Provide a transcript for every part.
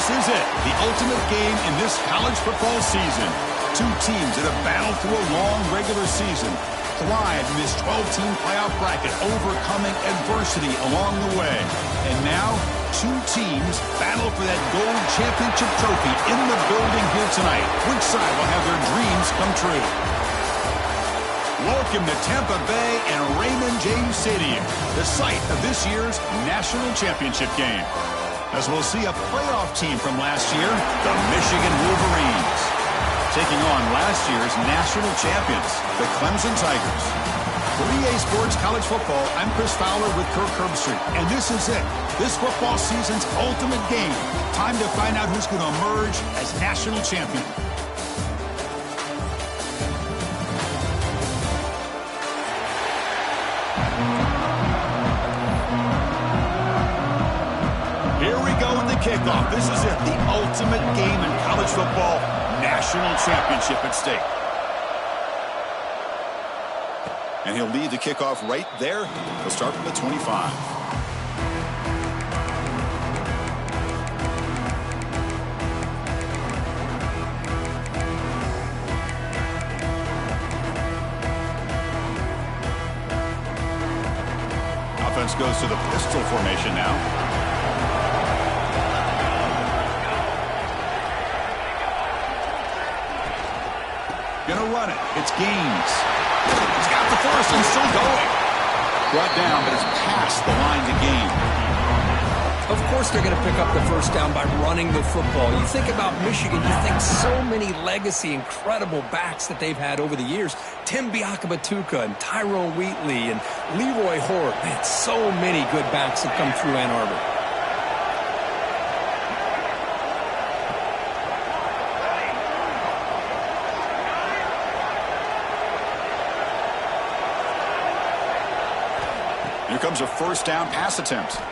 This is it, the ultimate game in this college football season. Two teams that have battled through a long regular season, thrived in this 12-team playoff bracket, overcoming adversity along the way. And now, two teams battle for that gold championship trophy in the building here tonight. Which side will have their dreams come true? Welcome to Tampa Bay and Raymond James Stadium, the site of this year's national championship game. As we'll see a playoff team from last year, the Michigan Wolverines, taking on last year's national champions, the Clemson Tigers. For EA Sports College Football, I'm Chris Fowler with Kirk Herbstreit, and this is it. This football season's ultimate game. Time to find out who's going to emerge as national champion. Here we go in the kickoff. This is it, the ultimate game in college football. National championship at stake. And he'll lead the kickoff right there. He'll start from the 25. Offense goes to the pistol formation now. Gonna run it. It's Gaines. He's got the first and still going. Brought down, but it's past the line to gain. Of course they're going to pick up the first down by running the football. You think about Michigan, you think so many legacy, incredible backs that they've had over the years. Tim Biakabatuka and Tyrone Wheatley and Leroy Horde. Man, so many good backs that come through Ann Arbor. Here comes a first down pass attempt. Caught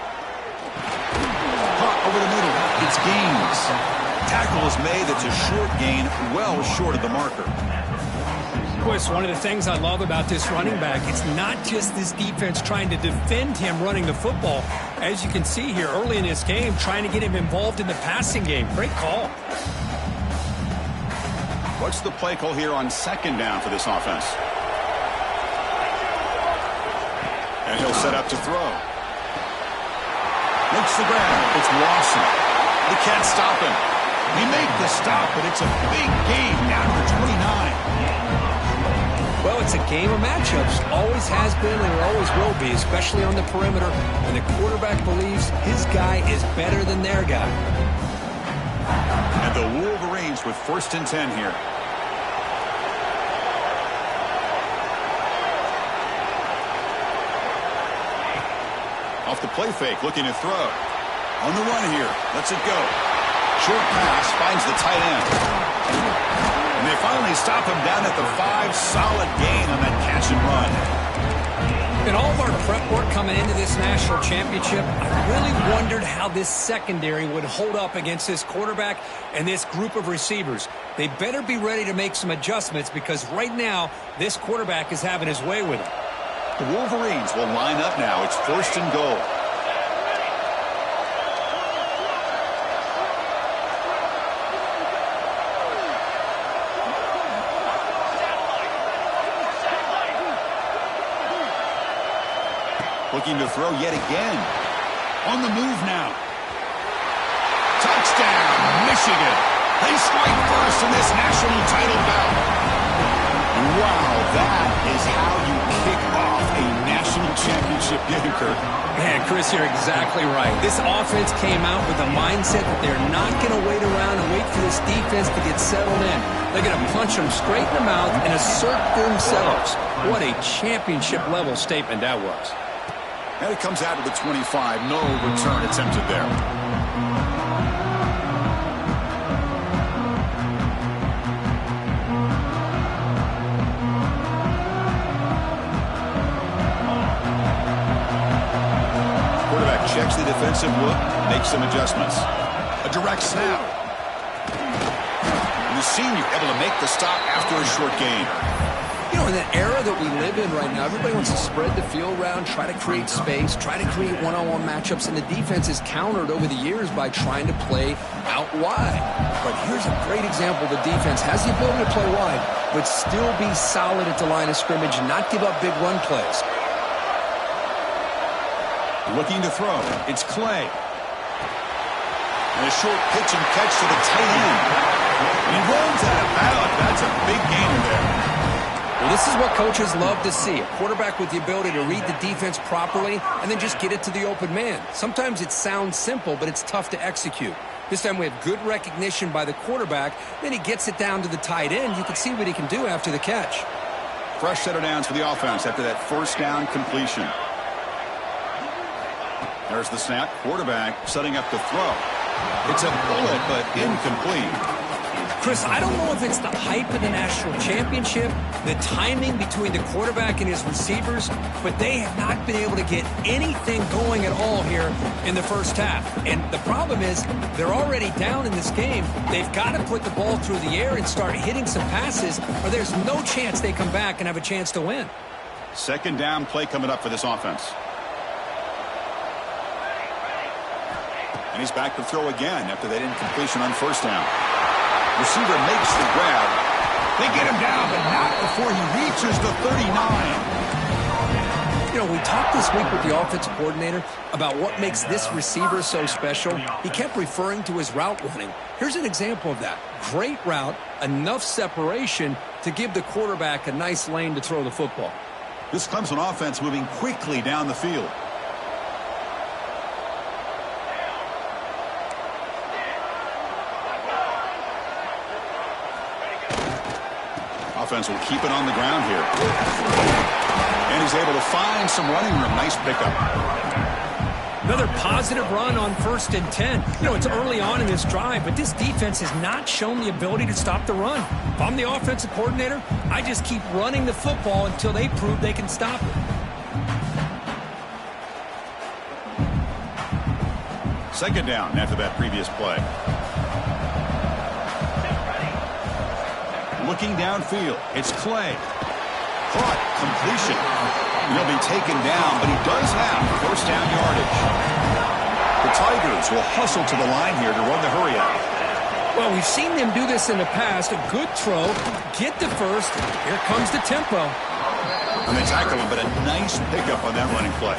over the middle. It's Gaines. Tackle is made. It's a short gain, well short of the marker. Chris, one of the things I love about this running back, it's not just this defense trying to defend him running the football. As you can see here early in this game, trying to get him involved in the passing game. Great call. What's the play call here on second down for this offense? And he'll set up to throw. Looks the grab. It's Lawson. They can't stop him. They make the stop, but it's a big gain down to the 29. Well, it's a game of matchups. Always has been and always will be, especially on the perimeter. When the quarterback believes his guy is better than their guy. And the Wolverines with first and 10 here. Off the play fake, looking to throw. On the run here, lets it go. Short pass, finds the tight end. And they finally stop him down at the 5. Solid gain on that catch and run. In all of our prep work coming into this national championship, I really wondered how this secondary would hold up against this quarterback and this group of receivers. They better be ready to make some adjustments because right now, this quarterback is having his way with him. The Wolverines will line up now. It's first and goal. Looking to throw yet again. On the move now. Touchdown, Michigan. They strike first in this national title bout. Wow, that is how you kick off a national championship game, Kirk. Man, Chris, you're exactly right. This offense came out with a mindset that they're not going to wait around and wait for this defense to get settled in. They're going to punch them straight in the mouth and assert themselves. What a championship-level statement that was. And it comes out of the 25. No return attempted there. Checks the defensive look, makes some adjustments. A direct snap. And the senior able to make the stop after a short gain. You know, in the era that we live in right now, everybody wants to spread the field around, try to create space, try to create one-on-one matchups, and the defense is countered over the years by trying to play out wide. But here's a great example. The defense has the ability to play wide, but still be solid at the line of scrimmage and not give up big run plays. Looking to throw. It's Clay. And a short pitch and catch to the tight end. He runs out of bounds. That's a big gainer there. Well, this is what coaches love to see. A quarterback with the ability to read the defense properly and then just get it to the open man. Sometimes it sounds simple, but it's tough to execute. This time we have good recognition by the quarterback. Then he gets it down to the tight end. You can see what he can do after the catch. Fresh set of downs for the offense after that first down completion. There's the snap. Quarterback setting up to throw. It's a bullet, but incomplete. Chris, I don't know if it's the hype of the national championship, the timing between the quarterback and his receivers, but they have not been able to get anything going at all here in the first half. And the problem is they're already down in this game. They've got to put the ball through the air and start hitting some passes, or there's no chance they come back and have a chance to win. Second down play coming up for this offense. And he's back to throw again after that incompletion on first down. Receiver makes the grab. They get him down, but not before he reaches the 39. You know, we talked this week with the offensive coordinator about what makes this receiver so special. He kept referring to his route running. Here's an example of that. Great route, enough separation to give the quarterback a nice lane to throw the football. This Clemson offense moving quickly down the field. Offense will keep it on the ground here. And he's able to find some running room. Nice pickup. Another positive run on 1st and 10. You know, it's early on in this drive, but this defense has not shown the ability to stop the run. If I'm the offensive coordinator, I just keep running the football until they prove they can stop it. Second down after that previous play. Looking downfield, it's Clay. Caught, completion. He'll be taken down, but he does have first down yardage. The Tigers will hustle to the line here to run the hurry out. Well, we've seen them do this in the past. A good throw, get the first. Here comes the tempo. And they tackle him, but a nice pickup on that running play.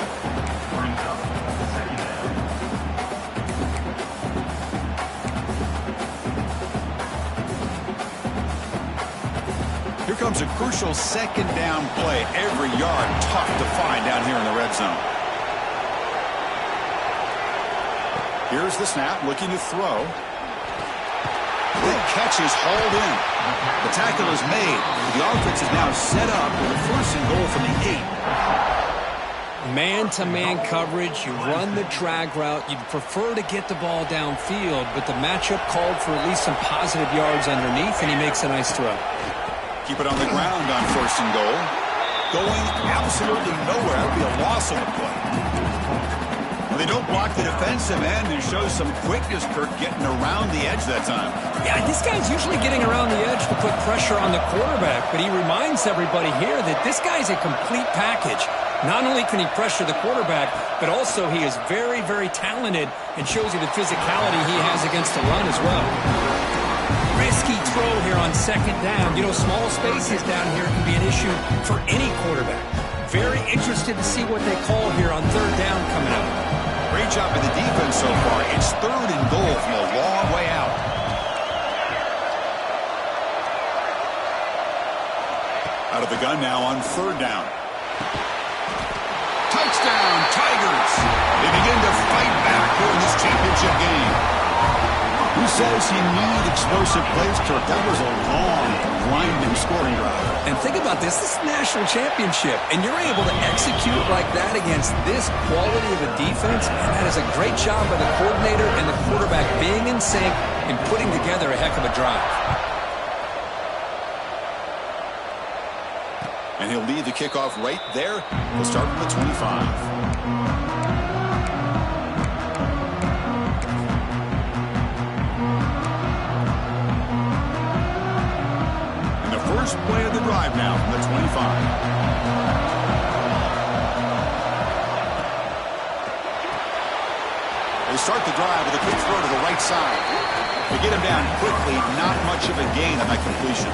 Here comes a crucial second down play. Every yard tough to find down here in the red zone. Here's the snap, looking to throw. The catch is hauled in. The tackle is made. The offense is now set up with a first and goal from the 8. Man-to-man coverage, you run the drag route. You'd prefer to get the ball downfield, but the matchup called for at least some positive yards underneath, and he makes a nice throw. Keep it on the ground on first and goal. Going absolutely nowhere. That would be a loss on the play. Well, they don't block the defensive end and show some quickness, Kirk, getting around the edge that time. Yeah, this guy's usually getting around the edge to put pressure on the quarterback, but he reminds everybody here that this guy's a complete package. Not only can he pressure the quarterback, but also he is very, very talented and shows you the physicality he has against the run as well. Risky throw here on second down. You know, small spaces down here can be an issue for any quarterback. Very interested to see what they call here on third down coming up. Great job by the defense so far. It's third and goal from a long way out. Out of the gun now on third down. Touchdown, Tigers. They begin to fight back here in this championship game. Who says you need explosive plays, Kirk? That was a long, grinding scoring drive. And think about this. This is a national championship, and you're able to execute like that against this quality of a defense, and that is a great job by the coordinator and the quarterback being in sync and putting together a heck of a drive. And he'll lead the kickoff right there. He'll start from the 25. first play of the drive now from the 25. They start the drive with a quick throw to the right side. They get him down quickly, not much of a gain on that completion.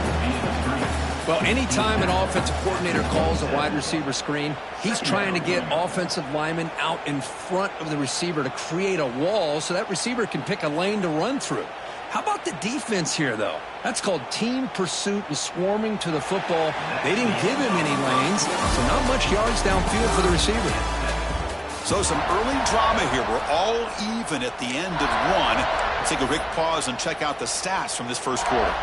Well, anytime an offensive coordinator calls a wide receiver screen, he's trying to get offensive linemen out in front of the receiver to create a wall so that receiver can pick a lane to run through. How about the defense here, though? That's called team pursuit and swarming to the football. They didn't give him any lanes, so not much yards downfield for the receiver. So some early drama here. We're all even at the end of one. Let's take a quick pause and check out the stats from this first quarter.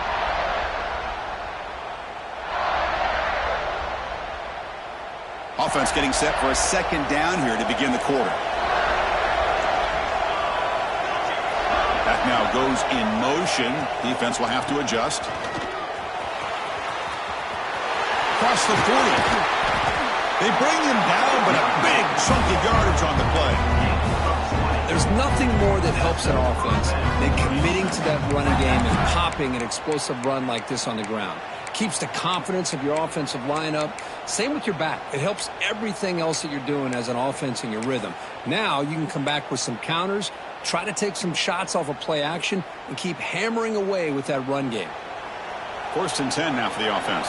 Offense getting set for a second down here to begin the quarter. That now goes in motion. Defense will have to adjust. Across the 40. They bring him down, but a big chunk of yardage on the play. There's nothing more that helps an offense than committing to that running game and popping an explosive run like this on the ground. Keeps the confidence of your offensive lineup. Same with your back. It helps everything else that you're doing as an offense in your rhythm. Now you can come back with some counters, try to take some shots off of play action, and keep hammering away with that run game. 1st and 10 now for the offense.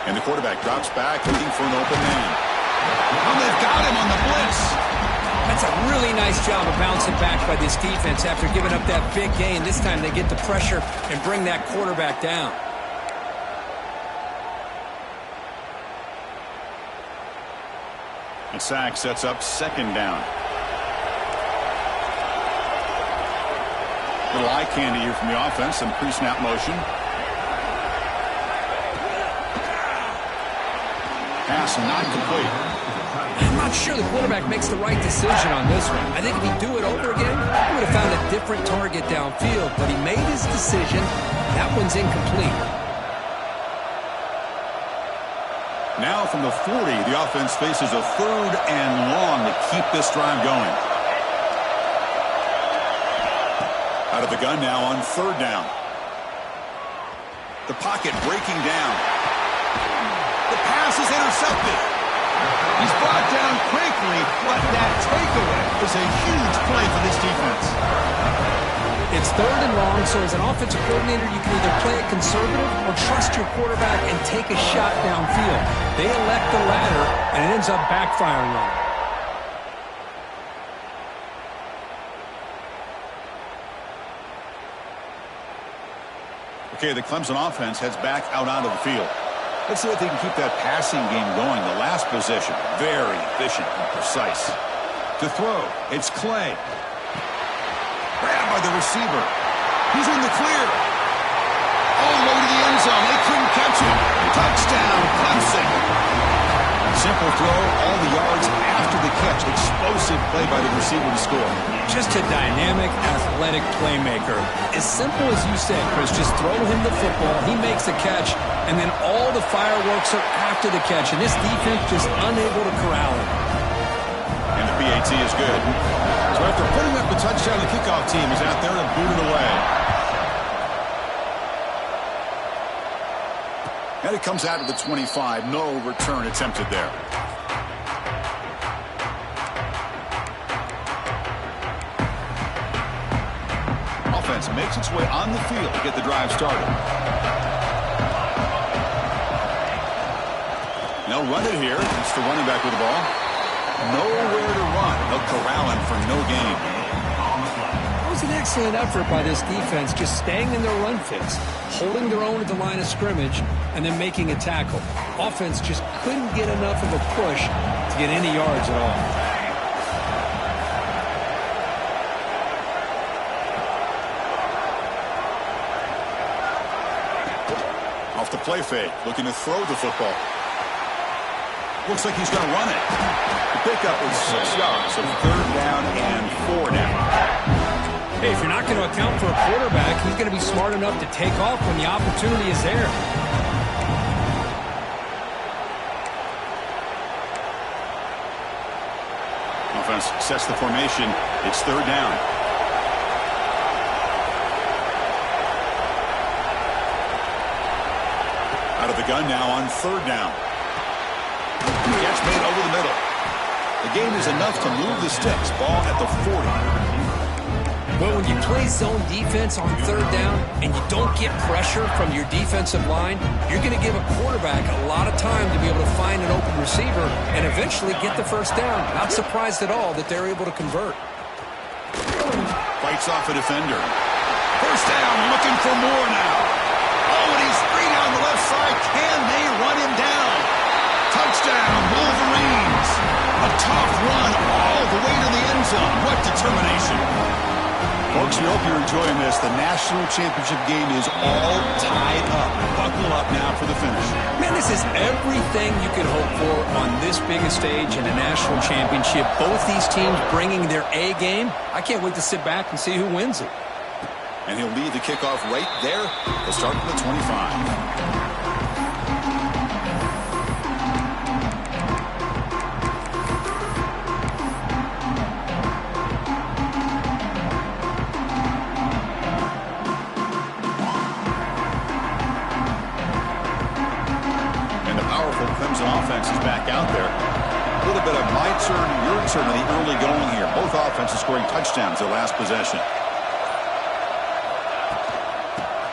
And the quarterback drops back, looking for an open man. Oh, they've got him on the blitz. That's a really nice job of bouncing back by this defense after giving up that big gain. This time they get the pressure and bring that quarterback down. A sack sets up 2nd down. Little eye candy here from the offense, some pre-snap motion. Pass not complete. I'm not sure the quarterback makes the right decision on this one. I think if he'd do it over again, he would have found a different target downfield, but he made his decision. That one's incomplete. Now from the 40, the offense faces a 3rd and long to keep this drive going. Out of the gun now on 3rd down. The pocket breaking down. The pass is intercepted. He's brought down quickly, but that takeaway is a huge play for this defense. It's 3rd and long, so as an offensive coordinator, you can either play it conservative or trust your quarterback and take a shot downfield. They elect the latter, and it ends up backfiring on them. Okay, the Clemson offense heads back out onto the field. Let's see if they can keep that passing game going. The last possession, very efficient and precise. To throw, it's Clay. Grabbed by the receiver. He's in the clear. All the way to the end zone. They couldn't catch him. Touchdown, Clemson. Simple throw, all the yards after the catch. Explosive play by the receiver to score. Just a dynamic, athletic playmaker. As simple as you said, Chris, just throw him the football, he makes a catch, and then all the fireworks are after the catch, and this defense just unable to corral him. And the PAT is good. So after putting up the touchdown, the kickoff team is out there to boot it away. And it comes out of the 25. No return attempted there. Offense makes its way on the field to get the drive started. They'll run it here. It's the running back with the ball. Nowhere to run. They'll corral him for no gain. That was an excellent effort by this defense, just staying in their run fits, holding their own at the line of scrimmage, and then making a tackle. Offense just couldn't get enough of a push to get any yards at all. Off the play fake, looking to throw the football. Looks like he's going to run it. The pickup is 6 yards, so 3rd down and 4 now. Hey, if you're not going to account for a quarterback, he's going to be smart enough to take off when the opportunity is there. offense sets the formation. It's third down. Out of the gun now on third down. Catch made over the middle. The gain is enough to move the sticks. Ball at the 40. But when you play zone defense on third down and you don't get pressure from your defensive line, you're going to give a quarterback a lot of time to be able to find an open receiver and eventually get the first down. Not surprised at all that they're able to convert. Fights off a defender. First down, looking for more now. Oh, and he's free down the left side. Can they run him down? Touchdown, Wolverines. A tough run all the way to the end zone. What determination. Folks, we hope you're enjoying this. The national championship game is all tied up. Buckle up now for the finish. Man, this is everything you could hope for on this biggest stage in a national championship. Both these teams bringing their A game. I can't wait to sit back and see who wins it. And he'll lead the kickoff right there. He'll start from the 25. Clemson offense is back out there. A little bit of my turn, your turn in the early going here. Both offenses scoring touchdowns their last possession.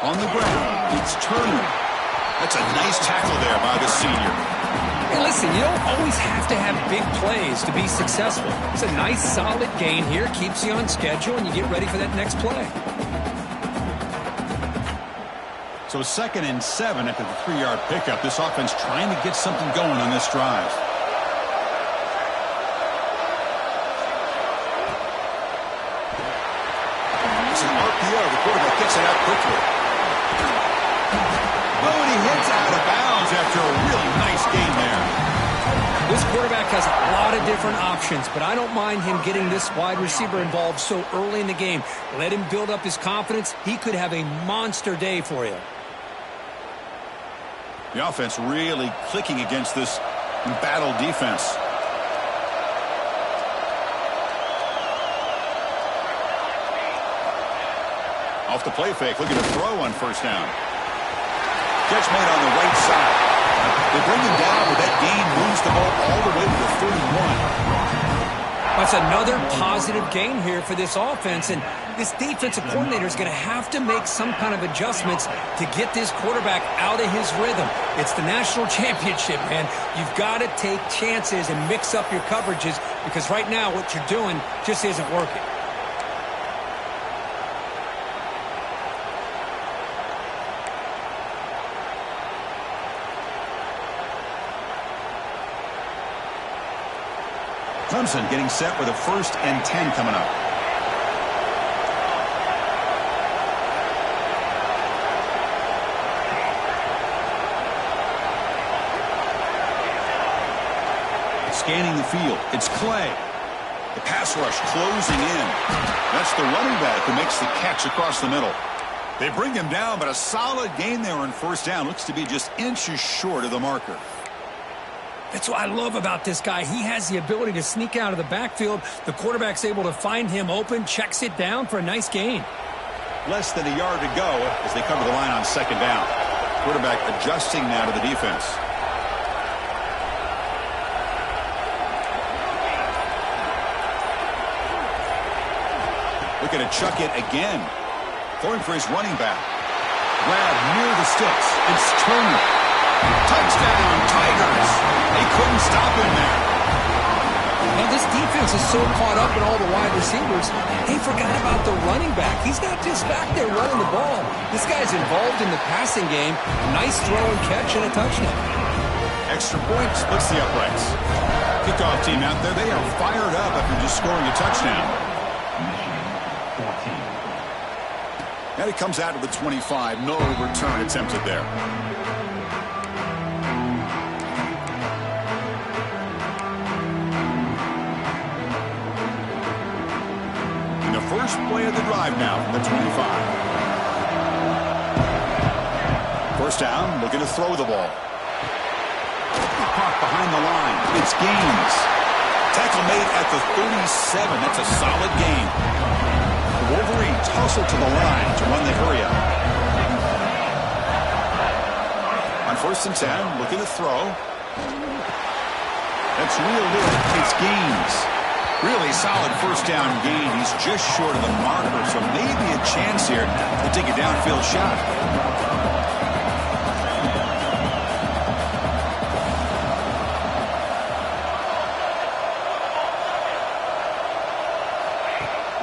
On the ground, it's Turner. That's a nice tackle there by the senior. Hey, listen, you don't always have to have big plays to be successful. It's a nice, solid gain here. Keeps you on schedule, and you get ready for that next play. So 2nd and 7 after the 3-yard pickup. This offense trying to get something going on this drive. It's an RPO. The quarterback gets it out quickly. Oh, and he hits out of bounds after a really nice game there. This quarterback has a lot of different options, but I don't mind him getting this wide receiver involved so early in the game. Let him build up his confidence. He could have a monster day for you. The offense really clicking against this embattled defense. Off the play fake, looking to throw on first down. Catch made on the right side. They bring him down, but that gain moves the ball all the way to the 31. That's another positive gain here for this offense, and this defensive coordinator is going to have to make some kind of adjustments to get this quarterback out of his rhythm. It's the national championship, man. You've got to take chances and mix up your coverages because right now what you're doing just isn't working. Clemson getting set with a 1st and 10 coming up. Scanning the field. It's Clay. The pass rush closing in. That's the running back who makes the catch across the middle. They bring him down, but a solid gain there on first down. Looks to be just inches short of the marker. That's what I love about this guy. He has the ability to sneak out of the backfield. The quarterback's able to find him open, checks it down for a nice gain. Less than a yard to go as they come to the line on 2nd down. Quarterback adjusting now to the defense. Looking to chuck it again. Throwing for his running back. Grab near the sticks. It's Turner. Touchdown, Tigers. They couldn't stop him there. Now, this defense is so caught up in all the wide receivers, they forgot about the running back. He's not just back there running the ball. This guy's involved in the passing game. Nice throw and catch and a touchdown. Extra point splits the uprights. Kickoff team out there, they are fired up after just scoring a touchdown. And it comes out to the 25. No return attempted there. First play of the drive now from the 25. First down, looking to throw the ball. Caught behind the line. It's Gaines. Tackle made at the 37. That's a solid gain. The Wolverines hustle to the line to run the hurry up. On 1st and 10, looking to throw. That's real little. It's gains. Really solid first down gain. He's just short of the marker, so maybe a chance here to take a downfield shot.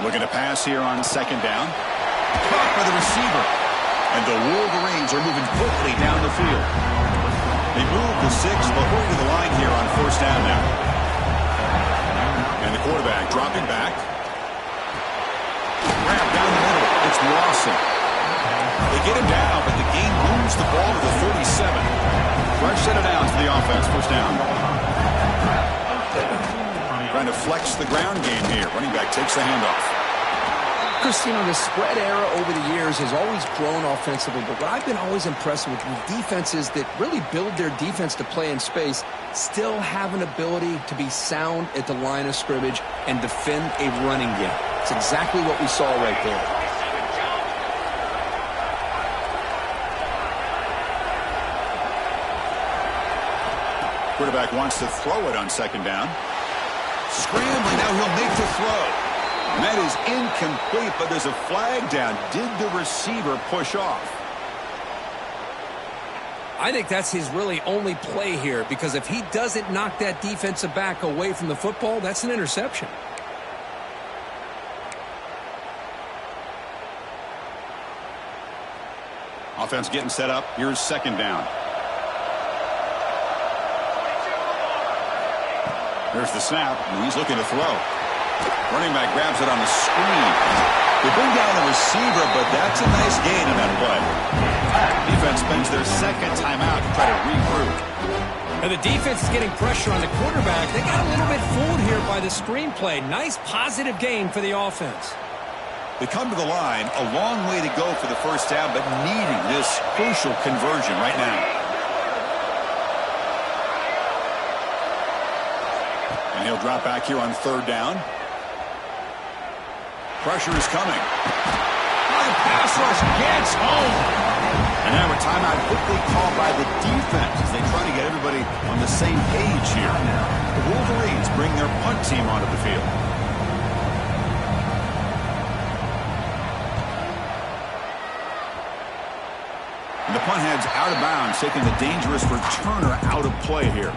Looking to pass here on 2nd down. Caught by the receiver. And the Wolverines are moving quickly down the field. They move the 6. They'll hurry to the line here on 1st down now. And the quarterback dropping back. Grab down the middle. It's Lawson. They get him down, but the game moves the ball to the 37. Fresh set of downs for the offense. 1st down. Trying to flex the ground game here. Running back takes the handoff. Chris, the spread era over the years has always grown offensively, but what I've been always impressed with defenses that really build their defense to play in space still have an ability to be sound at the line of scrimmage and defend a running game. It's exactly what we saw right there. Quarterback wants to throw it on 2nd down. Scrambling, now he'll make the throw. And that is incomplete, but there's a flag down. Did the receiver push off? I think that's his really only play here, because if he doesn't knock that defensive back away from the football, that's an interception. Offense getting set up. Here's 2nd down. There's the snap, and he's looking to throw. Running back grabs it on the screen. They bring down the receiver, but that's a nice gain on that play. Defense spends their 2nd timeout to try to regroup. And the defense is getting pressure on the quarterback. They got a little bit fooled here by the screenplay. Nice positive gain for the offense. They come to the line, a long way to go for the 1st down, but needing this crucial conversion right now. And he'll drop back here on 3rd down. Pressure is coming. The pass rush gets home. And now a timeout quickly called by the defense as they try to get everybody on the same page here. The Wolverines bring their punt team onto the field. And the punt heads out of bounds, taking the dangerous returner out of play here.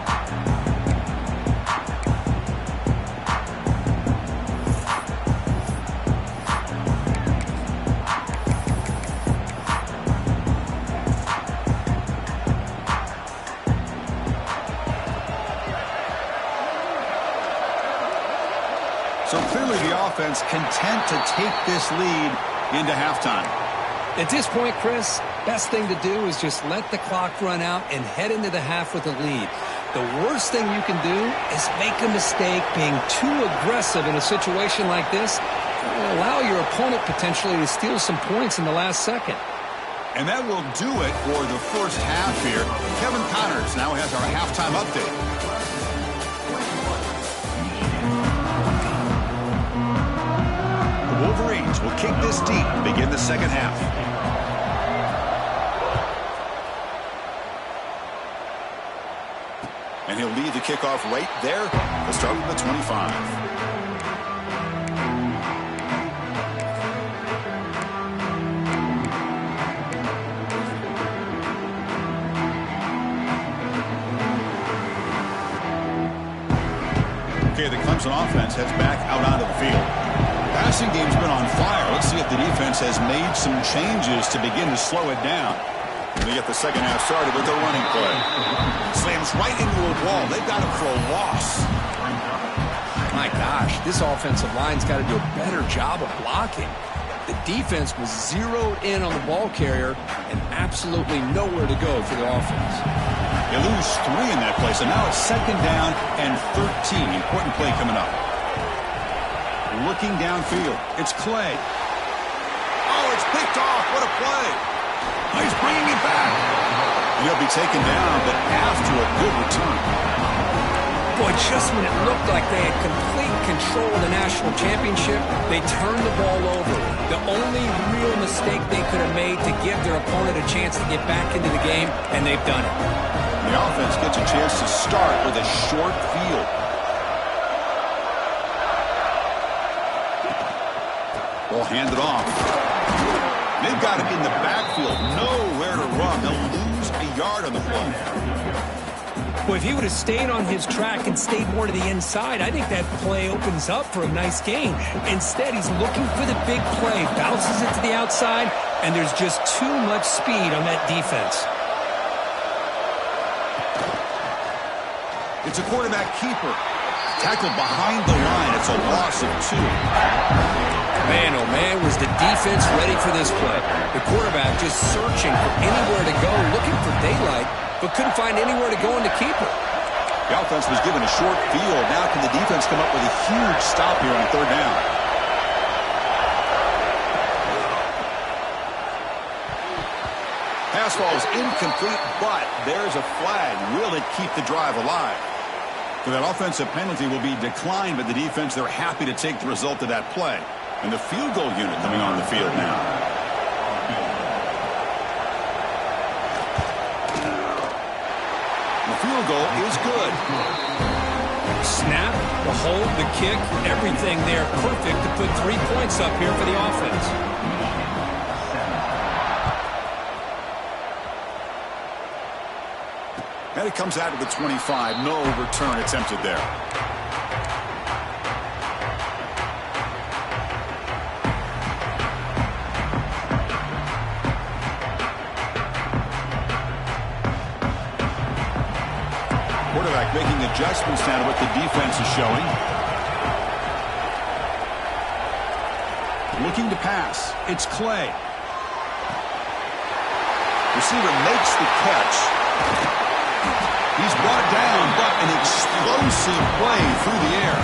So clearly the offense content to take this lead into halftime. At this point, Chris, best thing to do is just let the clock run out and head into the half with a lead. The worst thing you can do is make a mistake being too aggressive in a situation like this. It will allow your opponent potentially to steal some points in the last second. And that will do it for the 1st half here. Kevin Connors now has our halftime update. Wolverines will kick this deep and begin the 2nd half. And he'll lead the kickoff right there. They'll start from the 25. Okay, the Clemson offense heads back out onto the field. Passing game's been on fire. Let's see if the defense has made some changes to begin to slow it down. They get the 2nd half started with a running play. Slams right into a wall. They've got him for a loss. My gosh, this offensive line's got to do a better job of blocking. The defense was zeroed in on the ball carrier and absolutely nowhere to go for the offense. They lose 3 in that play, so now it's 2nd down and 13. Important play coming up. Looking downfield. It's Clay. Oh, it's picked off. What a play. Oh, he's bringing it back. He'll be taken down, but after a good return. Boy, just when it looked like they had complete control of the national championship, they turned the ball over. The only real mistake they could have made to give their opponent a chance to get back into the game, and they've done it. The offense gets a chance to start with a short field. They'll hand it off. They've got him in the backfield. Nowhere to run. They'll lose a yard on the play. Well, if he would have stayed on his track and stayed more to the inside, I think that play opens up for a nice gain. Instead, he's looking for the big play, bounces it to the outside, and there's just too much speed on that defense. It's a quarterback keeper. Tackled behind the line. It's a loss of 2. Man, oh man, was the defense ready for this play. The quarterback just searching for anywhere to go, looking for daylight, but couldn't find anywhere to go in the keeper. The offense was given a short field. Now can the defense come up with a huge stop here on 3rd down? Pass ball is incomplete, but there's a flag. Will it keep the drive alive? So that offensive penalty will be declined by the defense. They're happy to take the result of that play. And the field goal unit coming on the field now. The field goal is good. Snap, the hold, the kick, everything there perfect to put 3 points up here for the offense. And it comes out of the 25. No return attempted there. Quarterback making adjustments now to what the defense is showing. Looking to pass. It's Clay. Receiver makes the catch. He's brought down, but an explosive play through the air.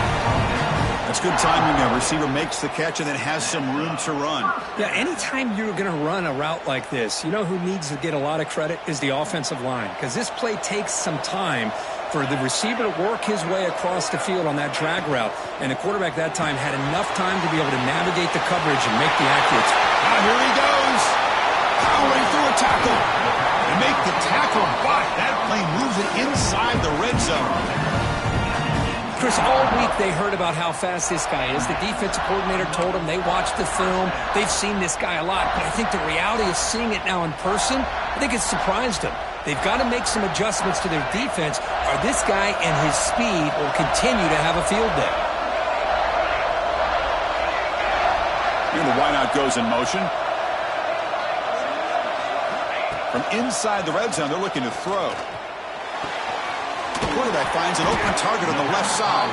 That's good timing there. Receiver makes the catch and then has some room to run. Yeah, anytime you're going to run a route like this, you know who needs to get a lot of credit is the offensive line, because this play takes some time for the receiver to work his way across the field on that drag route, and the quarterback that time had enough time to be able to navigate the coverage and make the accurate. Now here he goes. Powering through a tackle. And make the tackle, but that play moves it inside the red zone. Chris, all week they heard about how fast this guy is. The defensive coordinator told them they watched the film. They've seen this guy a lot, but I think the reality of seeing it now in person, I think it's surprised them. They've got to make some adjustments to their defense, or this guy and his speed will continue to have a field day. And the wideout goes in motion. From inside the red zone, they're looking to throw. The quarterback finds an open target on the left side.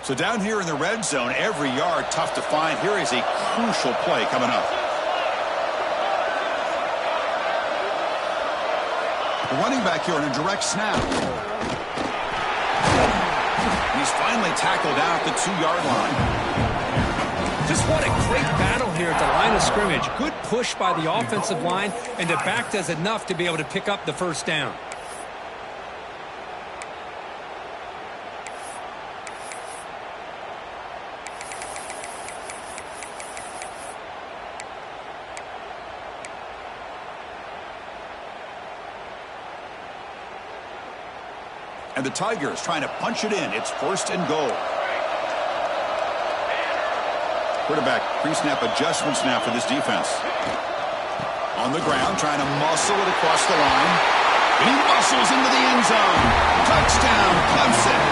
So down here in the red zone, every yard tough to find. Here is a crucial play coming up. The running back here on a direct snap. He's finally tackled down at the 2-yard line. Just what a great battle here at the line of scrimmage. Good push by the offensive line, and the back does enough to be able to pick up the first down. And the Tigers trying to punch it in. It's 1st and goal. Quarterback pre-snap adjustments now for this defense. On the ground, trying to muscle it across the line. And he muscles into the end zone. Touchdown, Clemson.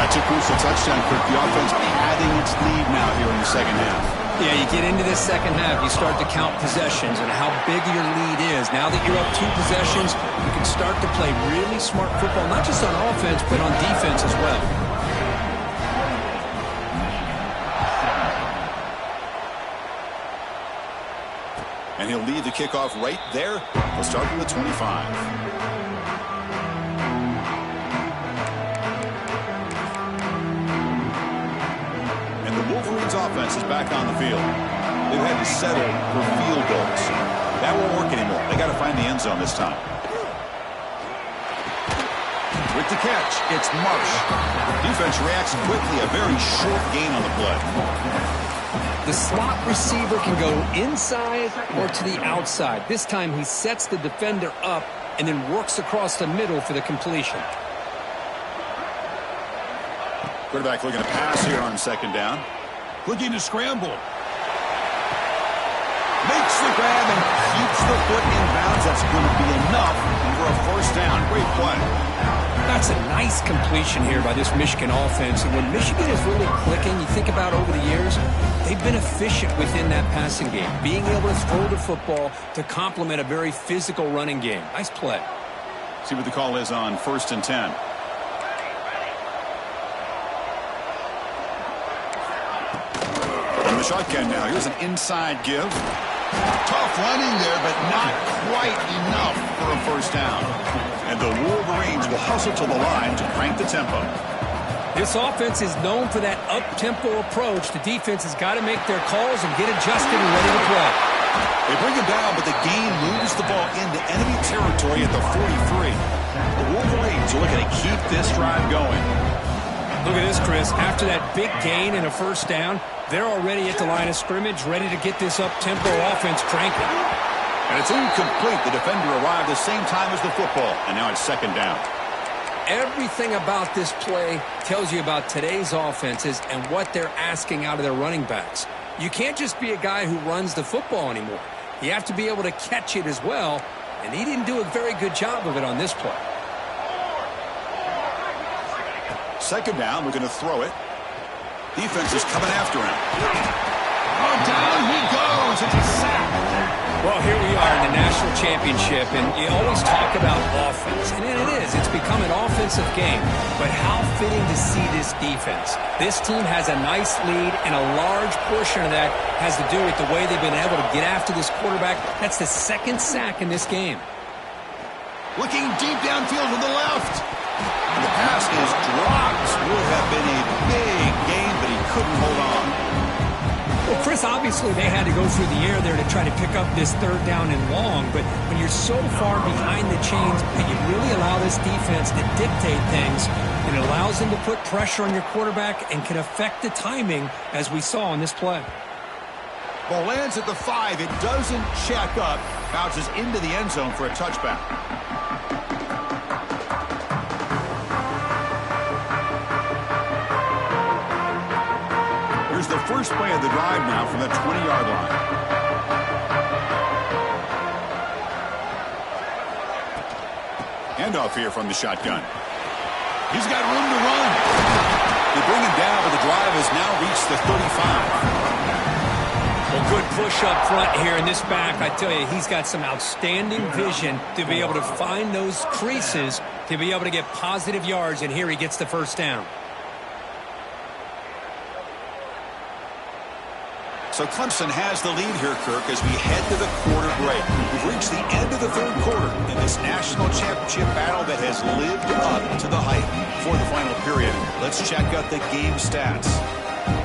That's a crucial touchdown, Kirk. The offense padding its lead now here in the second half. Yeah, you get into this second half, you start to count possessions and how big your lead is. Now that you're up 2 possessions, you can start to play really smart football, not just on offense, but on defense as well. And he'll lead the kickoff right there. We'll start from the 25. And the Wolverines offense is back on the field. They've had to settle for field goals. That won't work anymore. They got to find the end zone this time. With the catch, it's Marsh. Defense reacts quickly. A very short gain on the play. The slot receiver can go inside or to the outside. This time he sets the defender up and then works across the middle for the completion. Quarterback looking to pass here on second down. Looking to scramble. Makes the grab and keeps the foot in bounds. That's going to be enough for a first down. Great play. That's a nice completion here by this Michigan offense. And when Michigan is really clicking, you think about over the years, they've been efficient within that passing game, being able to throw the football to complement a very physical running game. Nice play. See what the call is on 1st and 10. From the shotgun now, here's an inside give. Tough running there, but not quite enough for a first down. And the Wolverines will hustle to the line to crank the tempo. This offense is known for that up-tempo approach. The defense has got to make their calls and get adjusted and ready to play. They bring him down, but the game moves the ball into enemy territory at the 43. The Wolverines are looking to keep this drive going. Look at this, Chris. After that big gain and a first down, they're already at the line of scrimmage, ready to get this up-tempo offense cranking. And it's incomplete. The defender arrived the same time as the football, and now it's second down. Everything about this play tells you about today's offenses and what they're asking out of their running backs. You can't just be a guy who runs the football anymore. You have to be able to catch it as well, and he didn't do a very good job of it on this play. Second down, we're going to throw it. Defense is coming after him. Oh, down he goes. It's a sack. Well, here we are in the national championship, and you always talk about offense, and it is. It's become an offensive game, but how fitting to see this defense. This team has a nice lead, and a large portion of that has to do with the way they've been able to get after this quarterback. That's the second sack in this game. Looking deep downfield to the left. And the pass is dropped. Would have been a big gain, but he couldn't hold on. Well, Chris, obviously they had to go through the air there to try to pick up this third down and long, but when you're so far behind the chains, you really allow this defense to dictate things, and it allows them to put pressure on your quarterback and can affect the timing, as we saw in this play. Ball lands at the 5. It doesn't check up. Bounces into the end zone for a touchback. Here's the first play of the drive now from the 20-yard line. Handoff here from the shotgun. He's got room to run. They bring him down, but the drive has now reached the 35. Well, good push up front here in this back. I tell you, he's got some outstanding vision to be able to find those creases, to be able to get positive yards, and here he gets the first down. So Clemson has the lead here, Kirk, as we head to the quarter break. We've reached the end of the third quarter in this national championship battle that has lived up to the hype for the final period. Let's check out the game stats.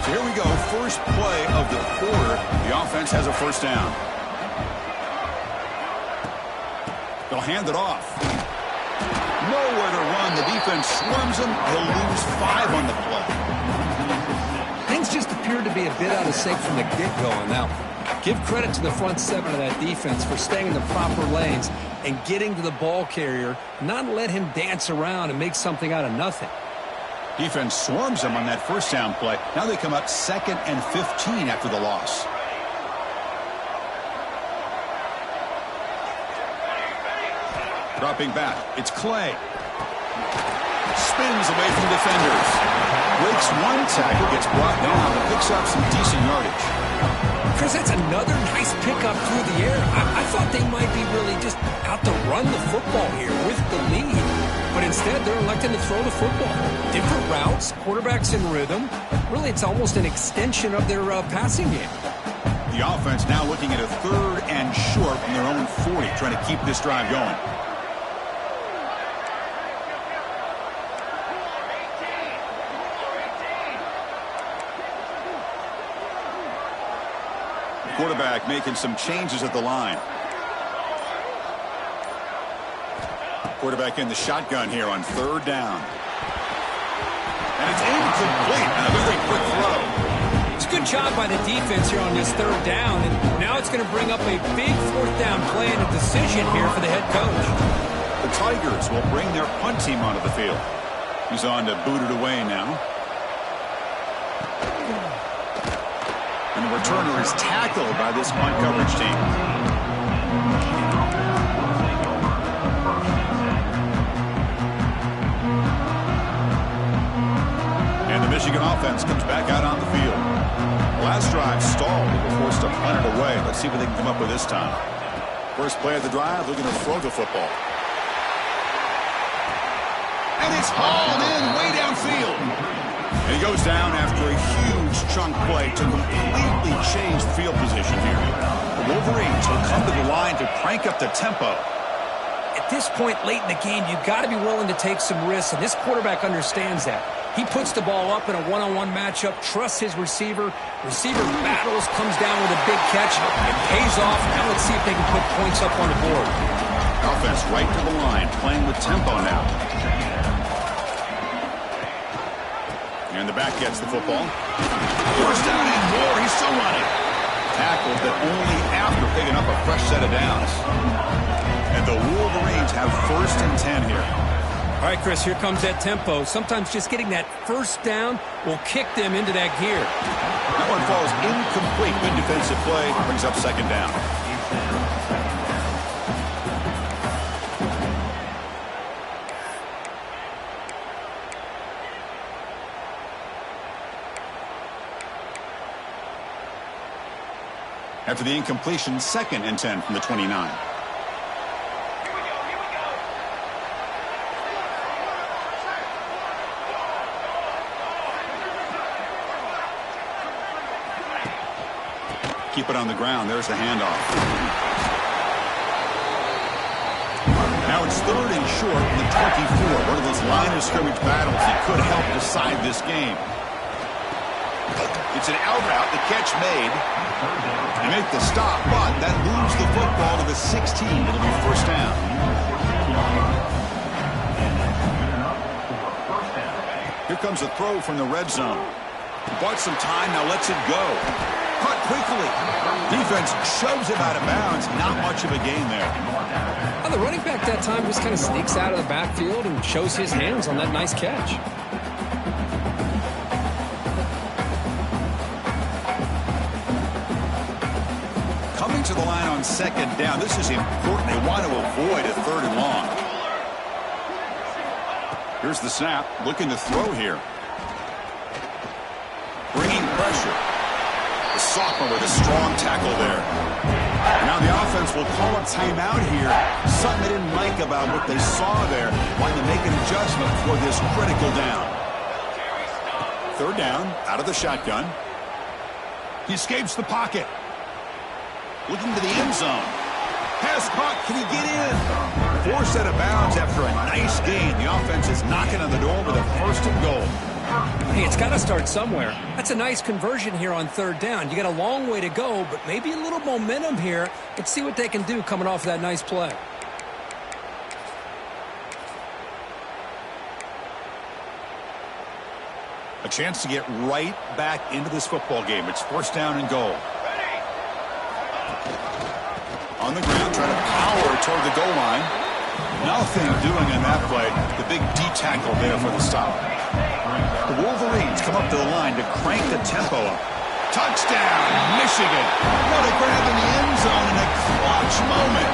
So here we go, first play of the quarter. The offense has a first down. They'll hand it off. Nowhere to run. The defense swarms him. He'll lose 5 on the play. Things just appeared to be a bit out of sync from the get-go. Now, give credit to the front 7 of that defense for staying in the proper lanes and getting to the ball carrier, not let him dance around and make something out of nothing. Defense swarms him on that first down play. Now they come up 2nd and 15 after the loss. Dropping back, it's Clay. Spins away from defenders. Breaks one tackle, gets brought down, and picks up some decent yardage. Chris, that's another nice pickup through the air. I thought they might be really just out to run the football here with the lead. But instead, they're electing to throw the football. Different routes, quarterbacks in rhythm. Really, it's almost an extension of their passing game. The offense now looking at a 3rd and short from their own 40, trying to keep this drive going. Quarterback making some changes at the line. Quarterback in the shotgun here on 3rd down. And it's incomplete. And a very quick throw. It's a good job by the defense here on this 3rd down. And now it's going to bring up a big 4th down play and a decision here for the head coach. The Tigers will bring their punt team onto the field. He's on to boot it away now. And the returner is tackled by this punt coverage team. And the Michigan offense comes back out on the field. Last drive stalled. They were forced to punt it away. Let's see what they can come up with this time. First play of the drive, looking to throw the football. And it's hauled in way downfield. And he goes down after a huge chunk play to completely change the field position here. The Wolverines will come to the line to crank up the tempo. At this point late in the game, you've got to be willing to take some risks, and this quarterback understands that. He puts the ball up in a one-on-one matchup, trusts his receiver. Receiver battles, comes down with a big catch. It pays off. Now let's see if they can put points up on the board. Offense right to the line, playing with tempo now. And the back gets the football. First down and more. He's still running. Tackled, but only after picking up a fresh set of downs. And the Wolverines have 1st and 10 here. All right, Chris, here comes that tempo. Sometimes just getting that 1st down will kick them into that gear. That one falls incomplete. Good defensive play. Brings up 2nd down. After the incompletion, 2nd and 10 from the 29. Keep it on the ground. There's the handoff. Now it's 3rd and short from the 24. One of those line of scrimmage battles that could help decide this game. It's an out route. The catch made. They make the stop, but that moves the football to the 16. It'll be 1st down. Here comes a throw from the red zone. Bought some time, now lets it go. Cut quickly. Defense shoves him out of bounds. Not much of a gain there. Well, the running back that time just kind of sneaks out of the backfield and shows his hands on that nice catch. Coming to the line on 2nd down. This is important. They want to avoid a 3rd and long. Here's the snap. Looking to throw here. Bringing pressure. The sophomore with a strong tackle there. Now the offense will call a timeout here. Something they didn't like about what they saw there. Wanting to make an adjustment for this critical down. 3rd down, out of the shotgun. He escapes the pocket. Looking to the end zone. Pass caught. Can he get in? Forced out of bounds after a nice gain. The offense is knocking on the door with a 1st and goal. Hey, it's got to start somewhere. That's a nice conversion here on 3rd down. You got a long way to go, but maybe a little momentum here. Let's see what they can do coming off of that nice play. A chance to get right back into this football game. It's 1st down and goal. On the ground, trying to power toward the goal line. Nothing doing in that play. The big D tackle there for the stop. The Wolverines come up to the line to crank the tempo up. Touchdown, Michigan. What a grab in the end zone in a clutch moment.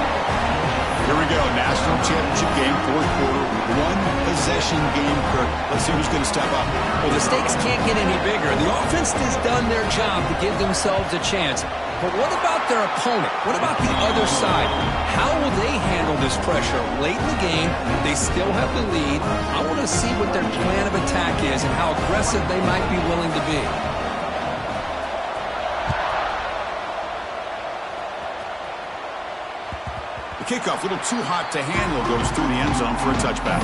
Here we go, national championship game, 4th quarter, 1-possession game. Kirk, let's see who's going to step up. Well, the stakes can't get any bigger. The offense has done their job to give themselves a chance. But what about their opponent? What about the other side? How will they handle this pressure? Late in the game, they still have the lead. I want to see what their plan of attack is and how aggressive they might be willing to be. kickoff, a little too hot to handle, goes through the end zone for a touchback.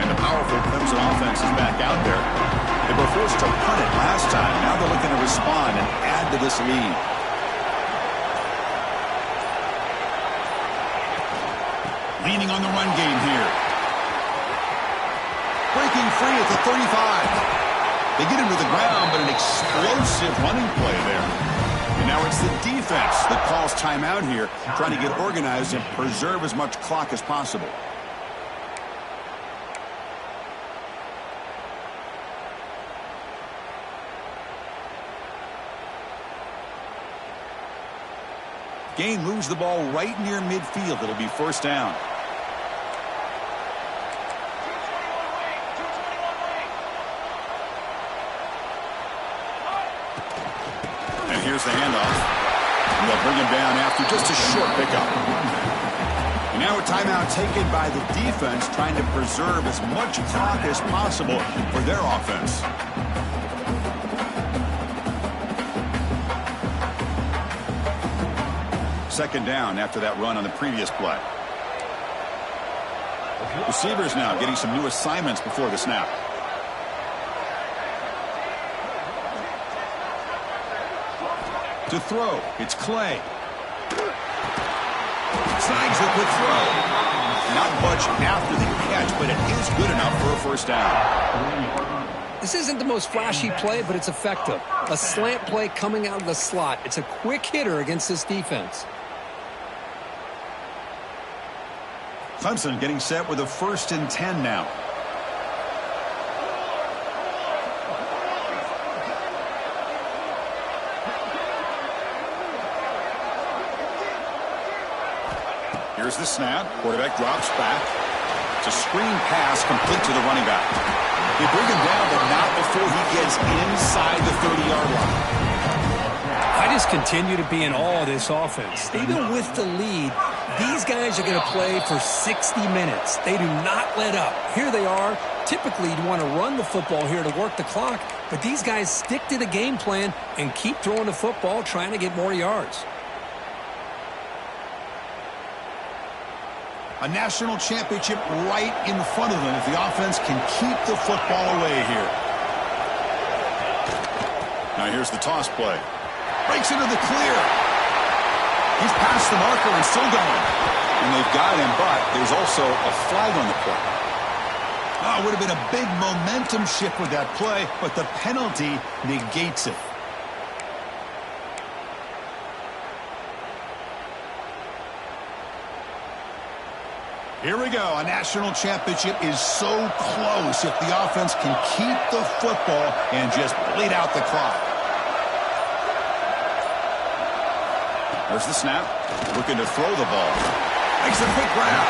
And the powerful Clemson offense is back out there. They were forced to punt it last time. Now they're looking to respond and add to this lead. Leaning on the run game here. Breaking free at the 35. They get him to the ground, but an explosive running play there. And now it's the defense that calls timeout here, trying to get organized and preserve as much clock as possible. Gain moves the ball right near midfield. It'll be first down. And here's the handoff. And they'll bring him down after just a short pickup. And now a timeout taken by the defense, trying to preserve as much clock as possible for their offense. Second down after that run on the previous play. Receivers now getting some new assignments before the snap. To throw, it's Clay. Snags the quick throw. Not much after the catch, but it is good enough for a first down. This isn't the most flashy play, but it's effective. A slant play coming out of the slot. It's a quick hitter against this defense. Clemson getting set with a 1st and 10 now. Here's the snap. Quarterback drops back. It's a screen pass complete to the running back. They bring him down, but not before he gets inside the 30-yard line. I just continue to be in awe of this offense. Even with the lead, these guys are going to play for 60 minutes. They do not let up. Here they are. Typically, you'd want to run the football here to work the clock, but these guys stick to the game plan and keep throwing the football, trying to get more yards. A national championship right in front of them if the offense can keep the football away here. Now here's the toss play. Breaks into the clear. He's past the marker and still going. And they've got him, but there's also a flag on the play. Oh, it would have been a big momentum shift with that play, but the penalty negates it. Here we go. A national championship is so close if the offense can keep the football and just bleed out the clock. There's the snap. Looking to throw the ball. Makes a quick grab.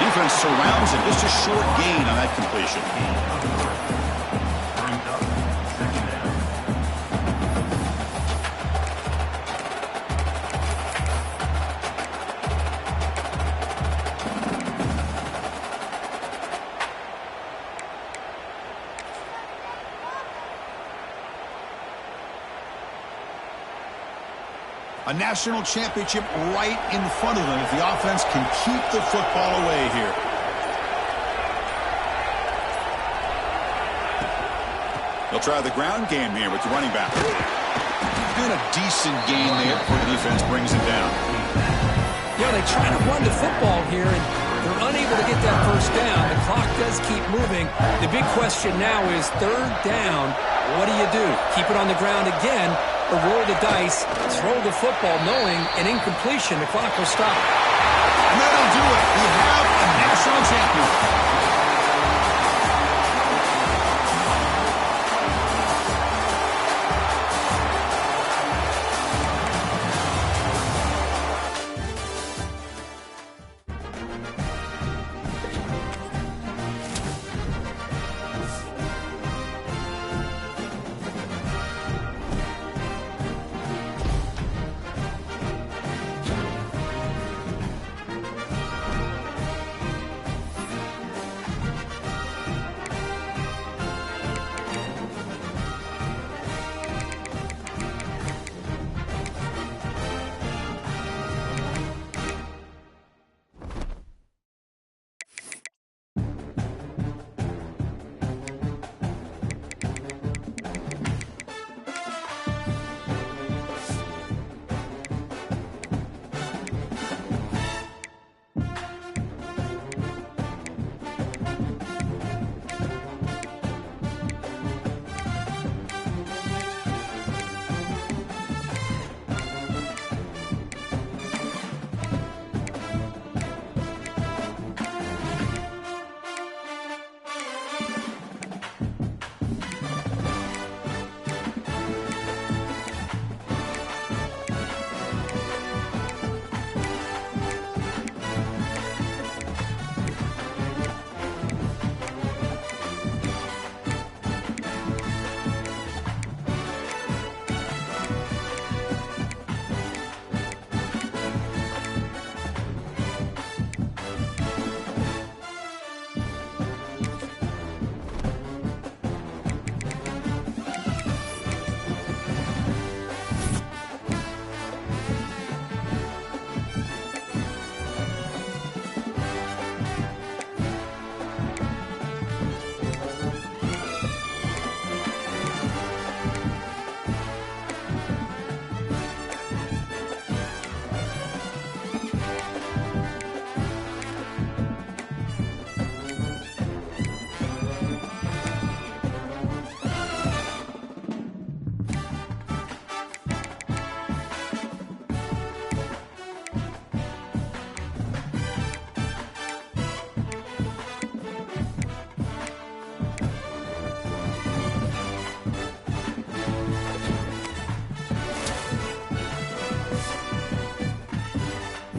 Defense surrounds him. Just a short gain on that completion. A national championship right in front of them if the offense can keep the football away here. They'll try the ground game here with the running back. Doing a decent game there before the defense brings him down. Yeah, they try to run the football here, and they're unable to get that first down. The clock does keep moving. The big question now is 3rd down. What do? Keep it on the ground again, or roll the dice, throw the football, knowing an incompletion, the clock will stop. And that'll do it. We have a national champion.